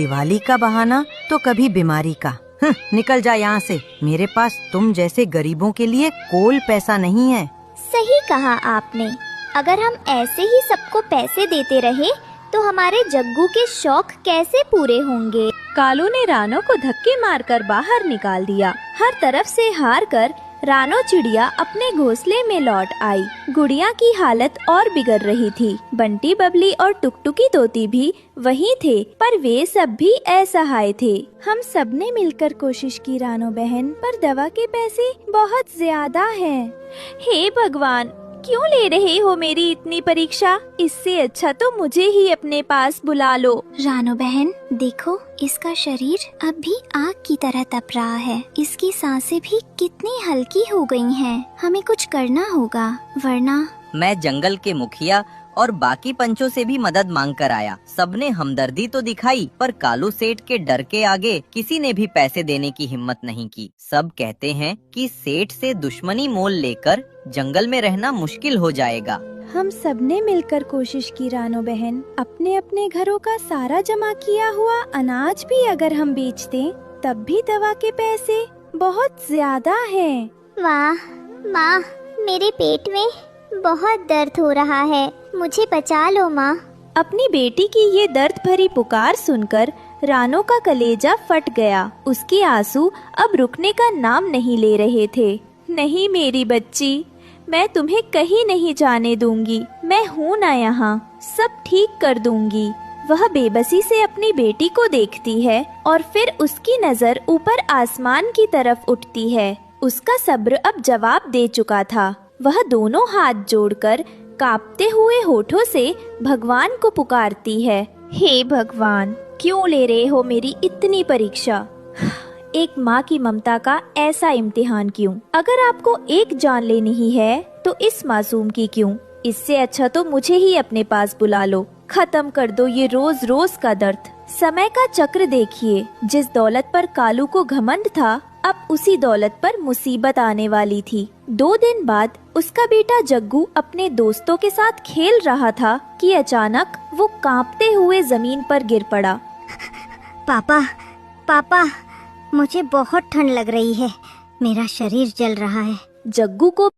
दिवाली का बहाना तो कभी बीमारी का। निकल जा यहाँ से, मेरे पास तुम जैसे गरीबों के लिए कोई पैसा नहीं है। सही कहा आपने। अगर हम ऐसे ही सबको पैसे देते रहे तो हमारे जग्गू के शौक कैसे पूरे होंगे। कालू ने रानो को धक्के मारकर बाहर निकाल दिया। हर तरफ से हार कर रानो चिड़िया अपने घोंसले में लौट आई। गुड़िया की हालत और बिगड़ रही थी। बंटी, बबली और टुकटुकी तोती भी वहीं थे, पर वे सब भी असहाय थे। हम सब ने मिलकर कोशिश की रानो बहन, पर दवा के पैसे बहुत ज्यादा हैं। हे भगवान, क्यों ले रहे हो मेरी इतनी परीक्षा? इससे अच्छा तो मुझे ही अपने पास बुला लो। रानो बहन देखो, इसका शरीर अब भी आग की तरह तप रहा है। इसकी सांसें भी कितनी हल्की हो गई हैं। हमें कुछ करना होगा, वरना। मैं जंगल के मुखिया और बाकी पंचों से भी मदद मांग कर आया। सबने हमदर्दी तो दिखाई, पर कालू सेठ के डर के आगे किसी ने भी पैसे देने की हिम्मत नहीं की। सब कहते हैं कि सेठ से दुश्मनी मोल लेकर जंगल में रहना मुश्किल हो जाएगा। हम सब ने मिलकर कोशिश की रानो बहन। अपने अपने घरों का सारा जमा किया हुआ अनाज भी अगर हम बेच दें, तब भी दवा के पैसे बहुत ज्यादा हैं। वाह माँ, मेरे पेट में बहुत दर्द हो रहा है, मुझे बचा लो माँ। अपनी बेटी की ये दर्द भरी पुकार सुनकर रानो का कलेजा फट गया। उसके आंसू अब रुकने का नाम नहीं ले रहे थे। नहीं मेरी बच्ची, मैं तुम्हें कहीं नहीं जाने दूंगी। मैं हूँ ना यहाँ, सब ठीक कर दूंगी। वह बेबसी से अपनी बेटी को देखती है और फिर उसकी नजर ऊपर आसमान की तरफ उठती है। उसका सब्र अब जवाब दे चुका था। वह दोनों हाथ जोड़कर कांपते हुए होठों से भगवान को पुकारती है। हे भगवान, क्यों ले रहे हो मेरी इतनी परीक्षा? एक माँ की ममता का ऐसा इम्तिहान क्यों? अगर आपको एक जान लेनी ही है तो इस मासूम की क्यों? इससे अच्छा तो मुझे ही अपने पास बुला लो। खत्म कर दो ये रोज रोज का दर्द। समय का चक्र देखिए, जिस दौलत पर कालू को घमंड था, अब उसी दौलत पर मुसीबत आने वाली थी। 2 दिन बाद उसका बेटा जग्गू अपने दोस्तों के साथ खेल रहा था कि अचानक वो कांपते हुए जमीन पर गिर पड़ा। पापा, पापा, मुझे बहुत ठंड लग रही है, मेरा शरीर जल रहा है। जग्गू को